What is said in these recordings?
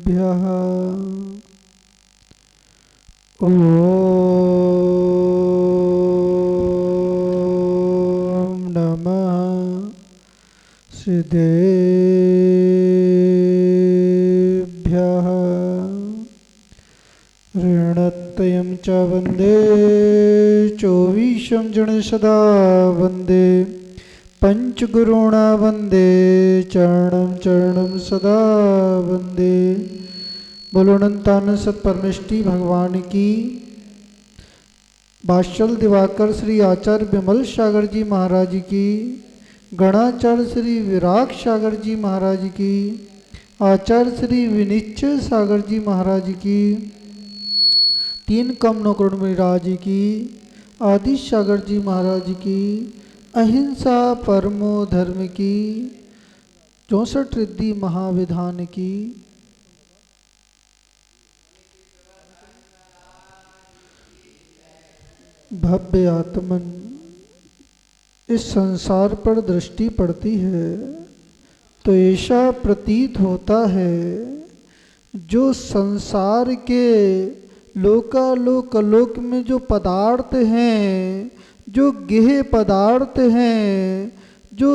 भ्यः ॐ नमः सिद्धेभ्यः ऋणत्रयं च वन्दे चौवीशं जन सदा वन्दे पंचगुरुणा वन्दे चरणं चरणं सदा वन्दे। बोलो अनंतानंद सत्परमेष्टि भगवान की। बादशाह दिवाकर श्री आचार्य विमल सागर जी महाराज की, गणाचार्य श्री विराग सागर जी महाराज की, आचार्य श्री विनिश्चय सागर जी महाराज की, तीन कमनों करुण महाराज की, आदि सागर जी महाराज की, अहिंसा परमो धर्म की, 64 रिद्धि महाविधान की। भव्य आत्मन इस संसार पर दृष्टि पड़ती है तो ऐसा प्रतीत होता है जो संसार के लोकालोक लोक में जो पदार्थ हैं, जो गेह पदार्थ हैं, जो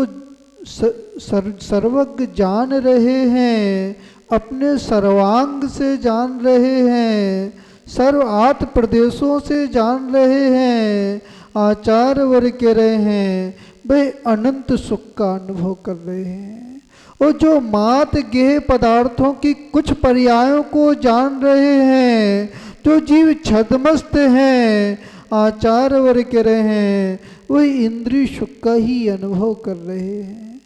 सर्वज्ञ जान रहे हैं, अपने सर्वांग से जान रहे हैं, सर्वात प्रदेशों से जान रहे हैं, आचार्य वर्ग कह रहे हैं, वे अनंत सुख का अनुभव कर रहे हैं। और जो मात गेह पदार्थों की कुछ पर्यायों को जान रहे हैं, जो जीव छद्मस्त हैं, आचार्य वर्ग कह रहे हैं, वही इंद्रिय सुख का ही अनुभव कर रहे हैं।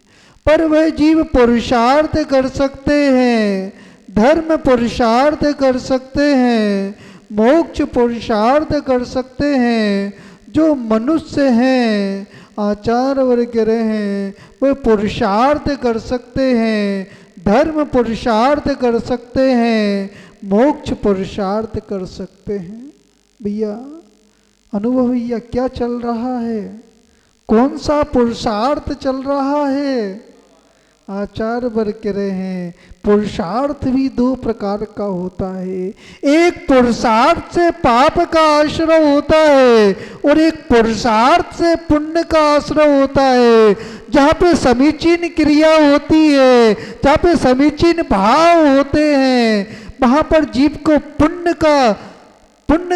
पर वह जीव पुरुषार्थ कर सकते हैं, धर्म पुरुषार्थ कर सकते हैं, मोक्ष पुरुषार्थ कर सकते हैं। जो मनुष्य हैं, आचार्य वर्ग कह रहे हैं, वह पुरुषार्थ कर सकते हैं, धर्म पुरुषार्थ कर सकते हैं, मोक्ष पुरुषार्थ कर सकते हैं। भैया अनुभव भैया क्या चल रहा है, कौन सा पुरुषार्थ चल रहा है? आचार्य वर्ग कह रहे हैं पुरुषार्थ भी दो प्रकार का होता है। एक पुरुषार्थ से पाप का आश्रय होता है और एक पुरुषार्थ से पुण्य का आश्रय होता है। जहाँ पे समीचीन क्रिया होती है, जहाँ पे समीचीन भाव होते हैं, वहाँ पर जीव को पुण्य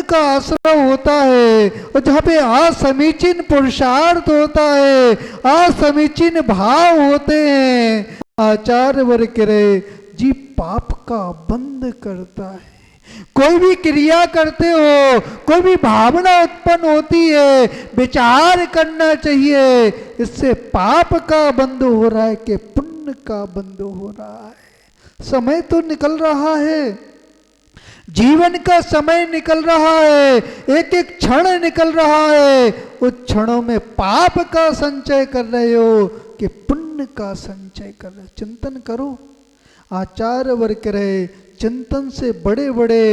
का आश्रय होता है। और जहाँ पे असमीचीन पुरुषार्थ होता है, असमीचीन भाव होते हैं, आचार्य वर्ग कह रहे जीव पाप का बंध करता है। कोई भी क्रिया करते हो, कोई भी भावना उत्पन्न होती है, विचार करना चाहिए इससे पाप का बंध हो रहा है कि पुण्य का बंध हो रहा है। समय तो निकल रहा है, जीवन का समय निकल रहा है, एक एक क्षण निकल रहा है। उस क्षणों में पाप का संचय कर रहे हो कि पुण्य का संचय कर रहे हो? चिंतन करो। आचार्य वर्ग कह रहे चिंतन से बड़े बड़े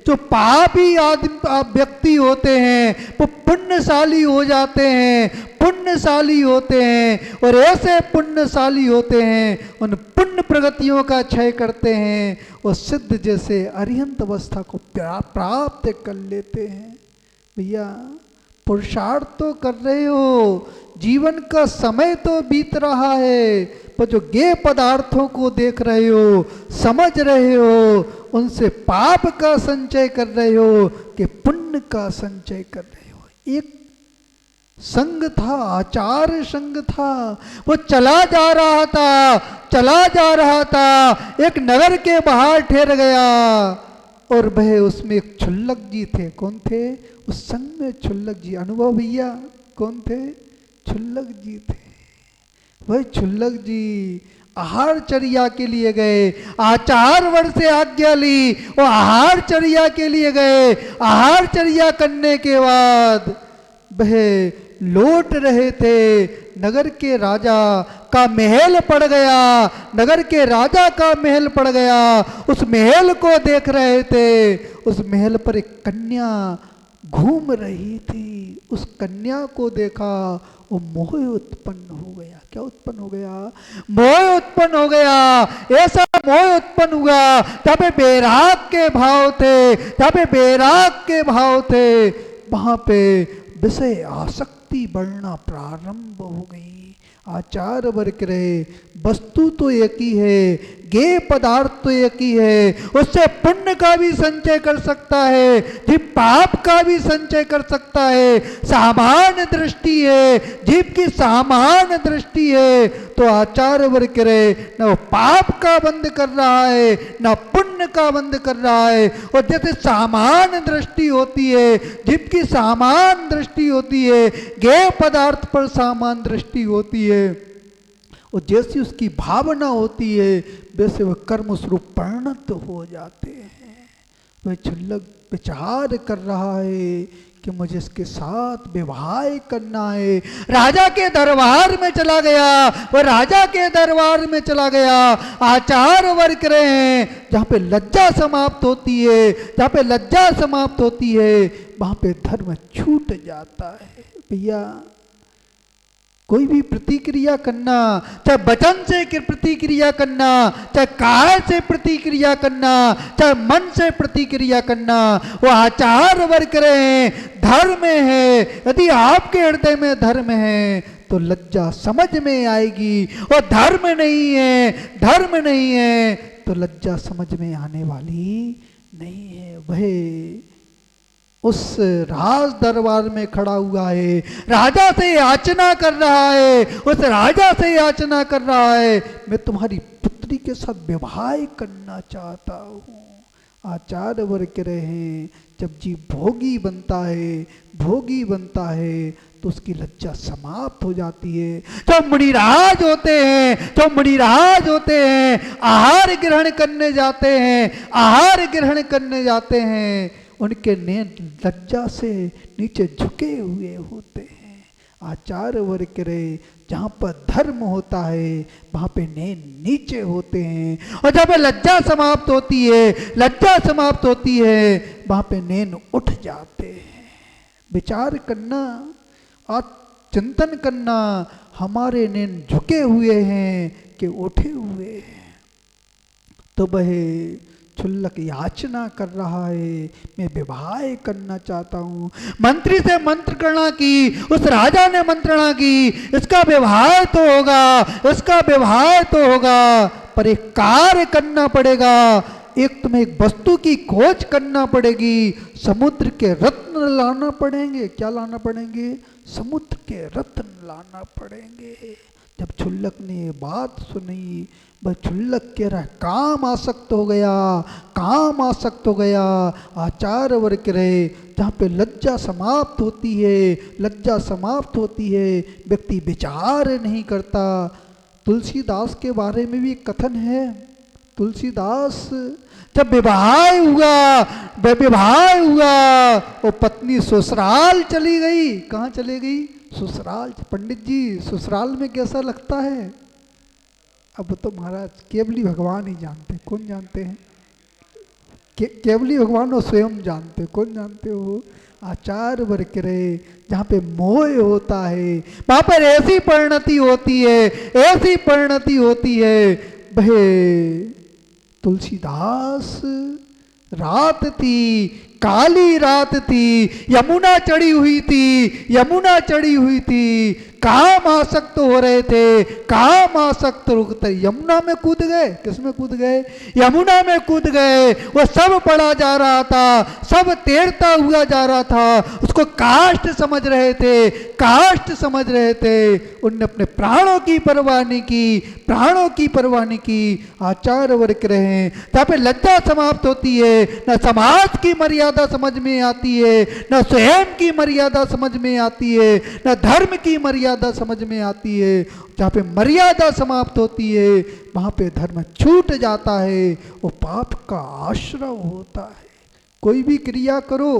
जो पापी आदमी व्यक्ति होते हैं वो पुण्यशाली हो जाते हैं, पुण्यशाली होते हैं। और ऐसे पुण्यशाली होते हैं उन पुण्य प्रगतियों का क्षय करते हैं और सिद्ध जैसे अरिहंत अवस्था को प्राप्त कर लेते हैं। भैया पुरुषार्थ तो कर रहे हो, जीवन का समय तो बीत रहा है, पर जो गेह पदार्थों को देख रहे हो, समझ रहे हो, उनसे पाप का संचय कर रहे हो कि पुण्य का संचय कर रहे हो। एक संग था, आचार्य संग था, वो चला जा रहा था, एक नगर के बाहर ठहर गया और वह उसमें एक छुल्लक जी थे। कौन थे उस संग में? छुल्लक जी। अनुभव भैया कौन थे? छुल्लक जी थे। वह छुल्लक जी आहार चर्या के लिए गए, आचार्य वर्ग से आज्ञा ली और आहार चर्या के लिए गए। आहार चर्या करने के बाद वह लौट रहे थे, नगर के राजा का महल पड़ गया, नगर के राजा का महल पड़ गया। उस महल को देख रहे थे, उस महल पर एक कन्या घूम रही थी, उस कन्या को देखा, वो मोह उत्पन्न हो गया। क्या उत्पन्न हो गया? मोह उत्पन्न हो गया। ऐसा मोह उत्पन्न हुआ, जहाँ पे बैराग के भाव थे, जहाँ पे बैराग के भाव थे, वहां पे विषय आसक्ति बढ़ना प्रारंभ हो गई। आचार वर्ग रहे, वस्तु तो एक ही है, गेय पदार्थ तो एक ही है, उससे पुण्य का भी संचय कर सकता है, जीव पाप का भी संचय कर सकता है। सामान्य दृष्टि है, जीव की सामान्य दृष्टि है, तो आचार वर्ग रहे, न वो पाप का बंध कर रहा है, न पुण्य का बंध कर रहा है। और जैसे सामान्य दृष्टि होती है, जीव की सामान्य दृष्टि होती है, गेय पदार्थ पर सामान्य दृष्टि होती है, और जैसी उसकी भावना होती है, वैसे वह कर्म स्वरूप परिणत हो जाते हैं। वह क्षुल्लक विचार कर रहा है कि मुझे इसके साथ विवाह करना है। राजा के दरबार में चला गया, वह राजा के दरबार में चला गया। आचार वर्ग रहे हैं, जहाँ पे लज्जा समाप्त होती है, जहाँ पे लज्जा समाप्त होती है, वहाँ पे धर्म छूट जाता है। भैया कोई भी प्रतिक्रिया करना, चाहे वचन से प्रतिक्रिया करना, चाहे काया से प्रतिक्रिया करना, चाहे मन से प्रतिक्रिया करना, वो आचार वर्ग रहे, धर्म है। यदि आपके हृदय में धर्म है तो लज्जा समझ में आएगी, और धर्म नहीं है, धर्म नहीं है तो लज्जा समझ में आने वाली नहीं है। वह उस राज दरबार में खड़ा हुआ है, राजा से याचना कर रहा है, उस राजा से याचना कर रहा है, मैं तुम्हारी पुत्री के साथ विवाह करना चाहता हूँ। आचार वर्ग रहे, जब जीव भोगी बनता है, भोगी बनता है, तो उसकी लज्जा समाप्त हो जाती है। जो मुनिराज होते हैं, जो मुनिराज होते हैं, आहार ग्रहण करने जाते हैं, आहार ग्रहण करने जाते हैं, उनके नैन लज्जा से नीचे झुके हुए होते हैं। आचार वर्ग रहे, जहाँ पर धर्म होता है वहाँ पे नैन नीचे होते हैं, और जब लज्जा समाप्त होती है, लज्जा समाप्त होती है, वहाँ पे नैन उठ जाते हैं। विचार करना और चिंतन करना, हमारे नैन झुके हुए हैं कि उठे हुए हैं। तो वह क्षुल्लक याचना कर रहा है, मैं विवाह करना चाहता हूँ। मंत्री से मंत्रणा की, उस राजा ने मंत्रणा की, इसका विवाह तो होगा, इसका विवाह तो होगा, पर एक कार्य करना पड़ेगा। एक तुम्हें एक वस्तु की खोज करना पड़ेगी, समुद्र के रत्न लाना पड़ेंगे। क्या लाना पड़ेंगे? समुद्र के रत्न लाना पड़ेंगे। जब क्षुल्लक ने ये बात सुनी, वह क्षुल्लक कह रहा है काम आसक्त हो गया, काम आसक्त हो गया। आचार वर्ग रहे, जहाँ पे लज्जा समाप्त होती है, लज्जा समाप्त होती है, व्यक्ति विचार नहीं करता। तुलसीदास के बारे में भी कथन है। तुलसीदास जब विवाह हुआ, विवाह हुआ, वो पत्नी ससुराल चली गई। कहाँ चली गई? ससुराल। पंडित जी ससुराल में कैसा लगता है? अब तो महाराज केवली भगवान ही जानते। कौन जानते हैं? केवली भगवान वो स्वयं जानते। कौन जानते हो? आचार वर्ग रहे, जहाँ पे मोह होता है वहाँ पर ऐसी परिणति होती है, ऐसी परिणति होती है। वह तुलसीदास रात थी, काली रात थी, यमुना चढ़ी हुई थी, यमुना चढ़ी हुई थी, काम आसक्त हो रहे थे, काम आसक्त रुकते यमुना में कूद गए। किसमें कूद गए? यमुना में कूद गए। वो सब पड़ा जा रहा था, सब तैरता हुआ जा रहा था, उसको काष्ठ समझ रहे थे, काष्ठ समझ रहे थे। उनने अपने प्राणों की परवाह नहीं की, प्राणों की परवाह नहीं की। आचार वर्ग रहे, जहाँ पे लज्जा समाप्त होती है, न समाज की मर्यादा समझ में आती है, न स्वयं की मर्यादा समझ में आती है, न धर्म की मर्यादा समझ में आती है। जहाँ पे मर्यादा समाप्त होती है वहाँ पे धर्म छूट जाता है, वो पाप का आश्रय होता है। कोई भी क्रिया करो,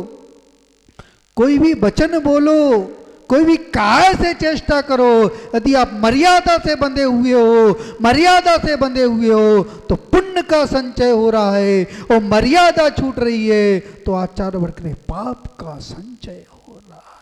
कोई भी वचन बोलो, कोई भी काय से चेष्टा करो, यदि आप मर्यादा से बंधे हुए हो, मर्यादा से बंधे हुए हो तो पुण्य का संचय हो रहा है, और मर्यादा छूट रही है तो आचार्य वर्ग ने पाप का संचय हो रहा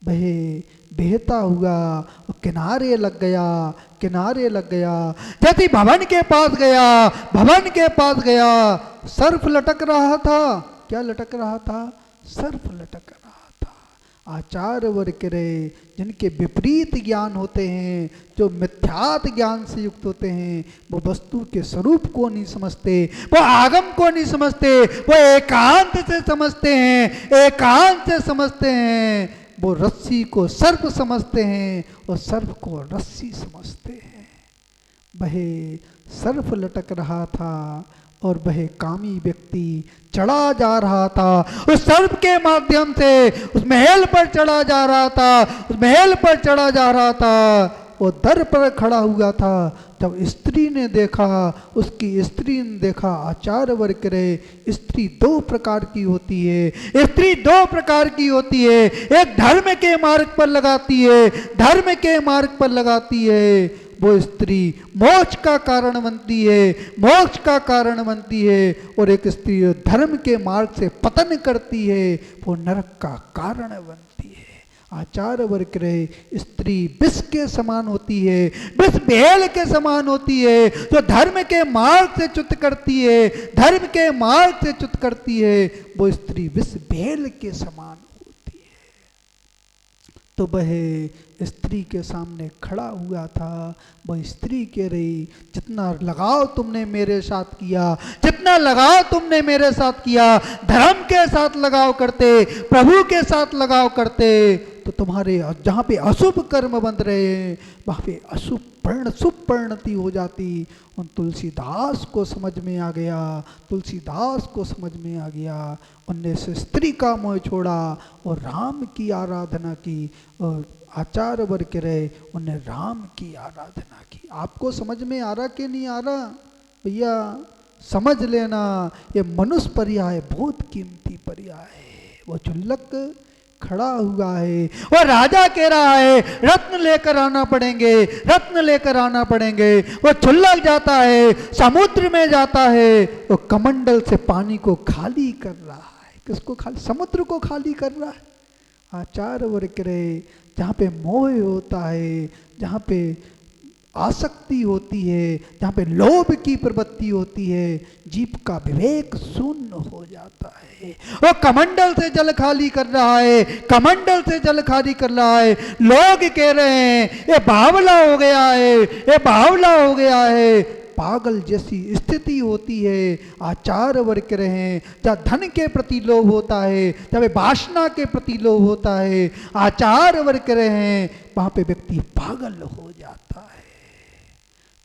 है। बहता हुआ किनारे लग गया, किनारे लग गया। जैसे भवन के पास गया, भवन के पास गया, सर्फ लटक रहा था। क्या लटक रहा था? सर्फ लटक रहा था। आचार्य वर्ग रहे जिनके विपरीत ज्ञान होते हैं, जो मिथ्यात ज्ञान से युक्त होते हैं, वो वस्तु के स्वरूप को नहीं समझते, वो आगम को नहीं समझते, वो एकांत से समझते हैं, एकांत से समझते हैं। वो रस्सी को सर्प समझते हैं और सर्प को रस्सी समझते हैं। वह सर्प लटक रहा था और वह कामी व्यक्ति चढ़ा जा रहा था, उस सर्प के माध्यम से उस महल पर चढ़ा जा रहा था, उस महल पर चढ़ा जा रहा था। वो दर पर खड़ा हुआ था। जब स्त्री ने देखा, उसकी स्त्री ने देखा, आचार्य वर्ग रहे स्त्री दो प्रकार की होती है, स्त्री दो प्रकार की होती है। एक धर्म के मार्ग पर लगाती है, धर्म के मार्ग पर लगाती है, वो स्त्री मोक्ष का कारण बनती है, मोक्ष का कारण बनती है। और एक स्त्री धर्म के मार्ग से पतन करती है, वो नरक का कारण बनती है। आचार्य वर्ग रहे स्त्री विष के समान होती है, विष भेल के समान होती है। जो धर्म के मार्ग से च्युत करती है, धर्म के मार्ग से च्युत करती है, वो स्त्री विष भेल के समान होती है। तो वह स्त्री के सामने खड़ा हुआ था। वह स्त्री कह रही, जितना लगाव तुमने मेरे साथ किया, जितना लगाव तुमने मेरे साथ किया, धर्म के साथ लगाव करते, प्रभु के साथ लगाव करते, तो तुम्हारे जहाँ पे अशुभ कर्म बंध रहे हैं वहाँ पे अशुभ शुभ परिणति हो जाती। उन तुलसीदास को समझ में आ गया, तुलसीदास को समझ में आ गया। उनने से स्त्री का मोह छोड़ा और राम की आराधना की। और आचार्य वर्ग रहे उन्हें राम की आराधना की। आपको समझ में आ रहा कि नहीं आ रहा? भैया समझ लेना, ये मनुष्य पर्याय बहुत कीमती पर्याय है। वो चुल्लक खड़ा हुआ है और राजा कह रहा है रत्न लेकर आना पड़ेंगे, रत्न लेकर आना पड़ेंगे। वो चुल्लक जाता है, समुद्र में जाता है, वो कमंडल से पानी को खाली कर रहा है। किसको खाली? समुद्र को खाली कर रहा है। आचार्य वर्ग रहे जहाँ पे मोह होता है, जहाँ पे आसक्ति होती है, जहाँ पे लोभ की प्रवृत्ति होती है, जीव का विवेक शून्य हो जाता है। वो कमंडल से जल खाली कर रहा है, कमंडल से जल खाली कर रहा है। लोग कह रहे हैं ये बावला हो गया है, ये बावला हो गया है। पागल जैसी स्थिति होती है। आचार्य वर्ग रहे जहाँ धन के प्रति लोभ होता है, जब वासना के प्रति लोभ होता है, आचार्य वर्ग रहे वहाँ पे व्यक्ति पागल हो जाता है।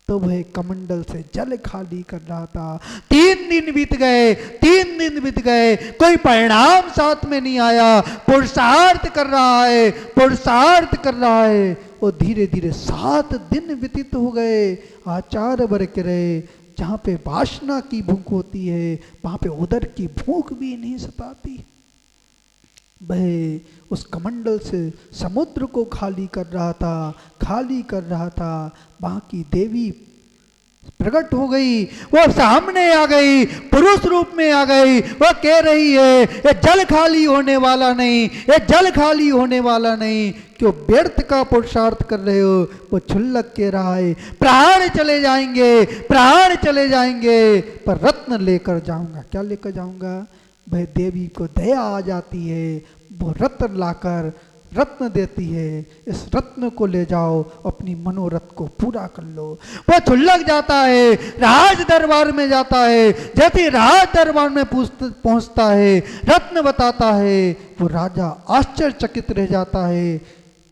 तो वह कमंडल से जल खाली कर रहा था। 3 दिन बीत गए, 3 दिन बीत गए, कोई परिणाम साथ में नहीं आया। पुरुषार्थ कर रहा है, पुरुषार्थ कर रहा है। और धीरे धीरे 7 दिन व्यतीत हो गए। आचार्य वर्ग रहे जहाँ पे वासना की भूख होती है वहाँ पे उदर की भूख भी नहीं सताती। वह उस कमंडल से समुद्र को खाली कर रहा था, खाली कर रहा था। वहाँ की देवी प्रकट हो गई, वो सामने आ गई, पुरुष रूप में आ गई। वो कह रही है ये जल खाली होने वाला नहीं, ये जल खाली होने वाला नहीं। क्यों व्यर्थ का पुरुषार्थ कर रहे हो? वो छुल्लक कह रहा है प्राण चले जाएंगे, प्राण चले जाएंगे, पर रत्न लेकर जाऊंगा। क्या लेकर जाऊंगा? वह देवी को दया आ जाती है, वो रत्न लाकर रत्न देती है। इस रत्न को ले जाओ, अपनी मनोरथ को पूरा कर लो। वो छुल्लक जाता है, राज दरबार में जाता है। जैसे राज दरबार में पहुंचता है, रत्न बताता है, वो राजा आश्चर्यचकित रह जाता है।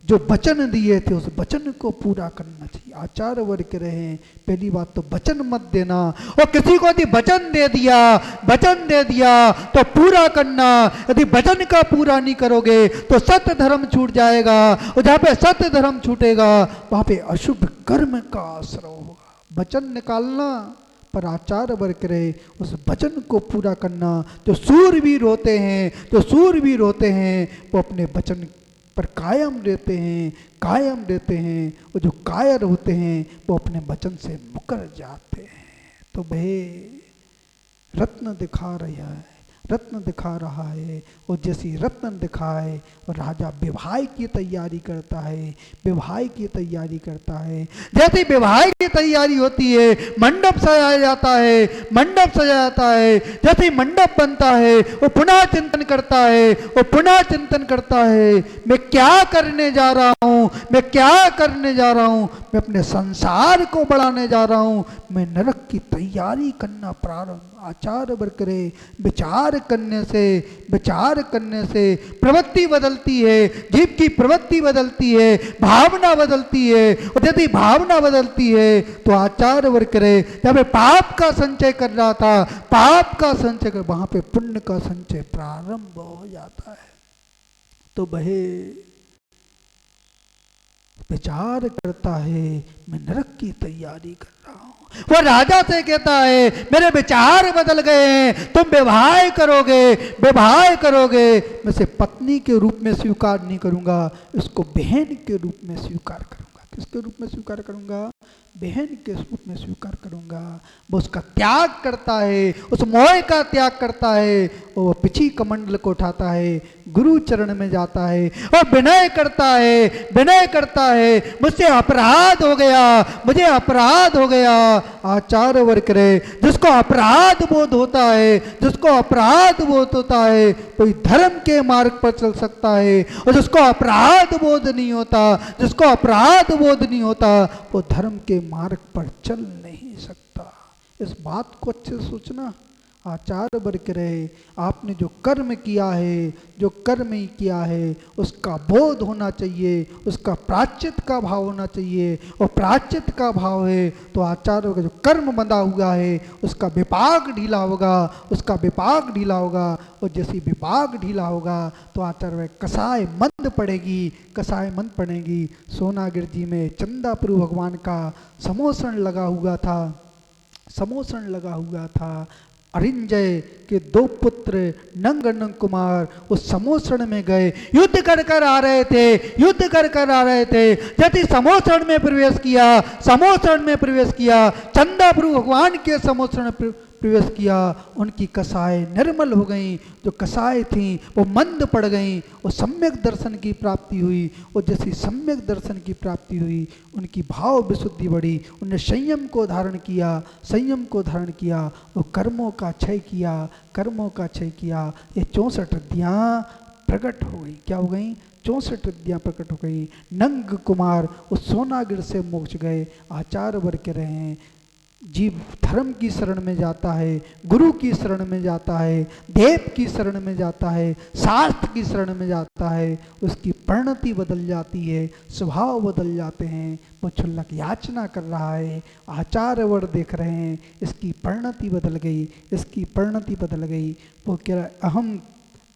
जो वचन दिए थे उस वचन को पूरा करना चाहिए। आचार्य वर्ग कह रहे हैं पहली बात तो वचन मत देना, और किसी को यदि वचन दे दिया, वचन दे दिया तो पूरा करना। यदि वचन का पूरा नहीं करोगे तो सत्य धर्म छूट जाएगा, और जहाँ पे सत्य धर्म छूटेगा वहाँ पे अशुभ कर्म का आश्रय होगा। वचन निकालना, पर आचार्य वर्ग रहे उस वचन को पूरा करना। जो सूरवीर होते हैं, जो सूरवीर होते हैं वो अपने वचन पर कायम रहते हैं, कायम रहते हैं। वो जो कायर होते हैं वो अपने वचन से मुकर जाते हैं। तो भाई रत्न दिखा रहा है, रत्न दिखा रहा है। और जैसी रत्न दिखाए और राजा विवाह की तैयारी करता है, विवाह की तैयारी करता है। जैसे विवाह की तैयारी होती है, मंडप सजाया जाता है, मंडप सजाया जाता है। जैसे मंडप बनता है वो पुनः चिंतन करता है, वो पुनः चिंतन करता है, मैं क्या करने जा रहा हूँ, मैं क्या करने जा रहा हूँ, मैं अपने संसार को बढ़ाने जा रहा हूँ, मैं नरक की तैयारी करना प्रारंभ। आचार वर्ग करे, विचार करने से, विचार करने से प्रवृत्ति बदलती है, जीव की प्रवृत्ति बदलती है, भावना बदलती है। और यदि भावना बदलती है तो आचार वर्ग करे, जब पाप का संचय कर रहा था, पाप का संचय कर, वहां पे पुण्य का संचय प्रारंभ हो जाता है। तो बहे विचार करता है, मैं नरक की तैयारी कर रहा हूं। वो राजा से कहता है मेरे विचार बदल गए हैं, तुम विवाह करोगे, विवाह करोगे, मैं से पत्नी के रूप में स्वीकार नहीं करूंगा, इसको बहन के रूप में स्वीकार करूंगा। किसके रूप में स्वीकार करूंगा? बहन के रूप में स्वीकार करूंगा। वो उसका त्याग करता है, उस मोह का त्याग करता है, वो पिछी कमंडल को उठाता है, गुरु चरण में जाता है और विनय करता है, विनय करता है, मुझसे अपराध हो गया, मुझे अपराध हो गया। आचार्य वर्ग करे, जिसको अपराध बोध होता है, जिसको अपराध बोध होता है कोई धर्म के मार्ग पर चल सकता है, और जिसको अपराध बोध नहीं होता, जिसको अपराध बोध नहीं होता, वो धर्म के मार्ग पर चल नहीं सकता। इस बात को अच्छे से सोचना। आचार्य वर्ग रहे, आपने जो कर्म किया है, जो कर्म ही किया है, उसका बोध होना चाहिए, उसका प्रायश्चित का भाव होना चाहिए। और प्रायश्चित का भाव है तो आचार्य का जो कर्म बंधा हुआ है उसका विपाक ढीला होगा, उसका विपाक ढीला होगा। और जैसे विपाक ढीला होगा तो आचार्य कसाय मंद पड़ेगी, कसाय मंद पड़ेगी। सोनागिर जी में चंदाप्रभु भगवान का समोसण लगा हुआ था, समोसण लगा हुआ था। अरिंजय के दो पुत्र नंग नंग कुमार उस समोसण में गए, युद्ध कर कर आ रहे थे, युद्ध कर कर आ रहे थे। जैसे समोसण में प्रवेश किया, समोसण में प्रवेश किया, चंदा प्रभु भगवान के समोसण प्रवेश किया, उनकी कसाय निर्मल हो गई, जो कसाय थी वो मंद पड़ गई, वो सम्यक दर्शन की प्राप्ति हुई। और जैसी सम्यक दर्शन की प्राप्ति हुई उनकी भाव विशुद्धि बढ़ी, उन्हें संयम को धारण किया, संयम को धारण किया, वो कर्मों का क्षय किया, कर्मों का क्षय किया। ये 64 रिद्धियाँ प्रकट हो गई। क्या हो गई? 64 रिद्धियाँ प्रकट हो गई। नंग कुमार उस सोनागिर से मोक्ष गए। आचार्य वर्ग रहे हैं, जीव धर्म की शरण में जाता है, गुरु की शरण में जाता है, देव की शरण में जाता है, शास्त्र की शरण में जाता है, उसकी परिणति बदल जाती है, स्वभाव बदल जाते हैं। वो क्षुल्लक याचना कर रहा है, आचार्य वर देख रहे हैं, इसकी परिणति बदल गई, इसकी परिणति बदल गई। वो कह रहा है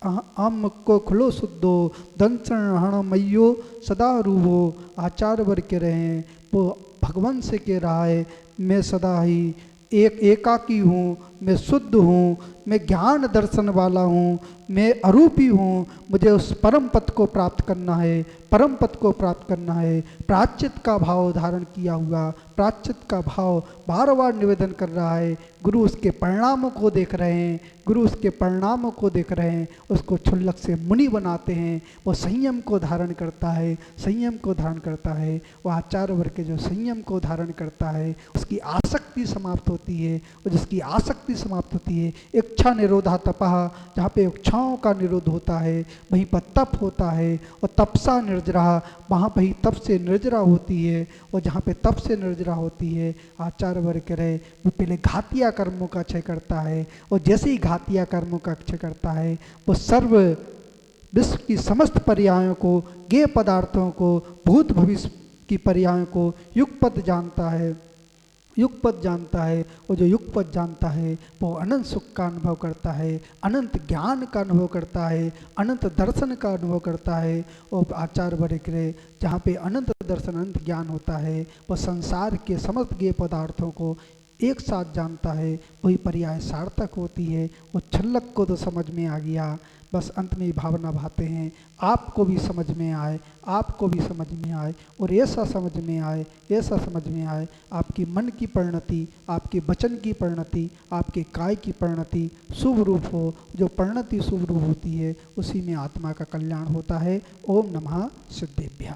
अहम को खुलो शुद्धो दंसन हणमयो सदा रूहो। आचार्य वर कह रहे हैं, वो भगवान से कह रहा है मैं सदा ही एकाकी हूँ, मैं शुद्ध हूँ, मैं ज्ञान दर्शन वाला हूँ, मैं अरूपी हूँ, मुझे उस परम पद को प्राप्त करना है, परम पद को प्राप्त करना है। प्रायश्चित का भाव धारण किया हुआ, प्रायश्चित का भाव बार बार निवेदन कर रहा है। गुरु उसके परिणामों को देख रहे हैं, गुरु उसके परिणामों को देख रहे हैं, उसको क्षुल्लक से मुनि बनाते हैं। वो संयम को धारण करता है, संयम को धारण करता है। वो आचार्य वर्ग के जो संयम को धारण करता है उसकी आसक्ति समाप्त होती है, और जिसकी आसक्ति समाप्त होती है, इच्छा निरोधा तपः, जहाँ पे इच्छाओं का निरोध होता है वहीं पर तप होता है। और तपसा निर्जरा, वहाँ पर ही तप से निर्जरा होती है। और जहाँ पे तप से निर्जरा होती है, आचार्य वर्ग कह रहे वो पहले घातिया कर्मों का क्षय करता है। और जैसे ही घातिया कर्मों का क्षय करता है वो सर्व विश्व की समस्त पर्यायों को, ज्ञेय पदार्थों को, भूत भविष्य की पर्यायों को युगपद जानता है, युगपद जानता है। और जो युगपद जानता है वो अनंत सुख का अनुभव करता है, अनंत ज्ञान का अनुभव करता है, अनंत दर्शन का अनुभव करता है। और आचार्य वर्ग रहे जहाँ पे अनंत दर्शन, अनंत ज्ञान होता है, वह संसार के समस्त ज्ञेय पदार्थों को एक साथ जानता है, वही पर्याय सार्थक होती है। वो छल्लक को तो समझ में आ गया, बस अंत में ही भावना भाते हैं, आपको भी समझ में आए, आपको भी समझ में आए, और ऐसा समझ में आए, ऐसा समझ में आए, आपकी मन की परिणति, आपके वचन की परिणति, आपके काय की परिणति शुभ रूप हो। जो परिणति शुभ रूप होती है उसी में आत्मा का कल्याण होता है। ओम नमः सिद्धेभ्यः।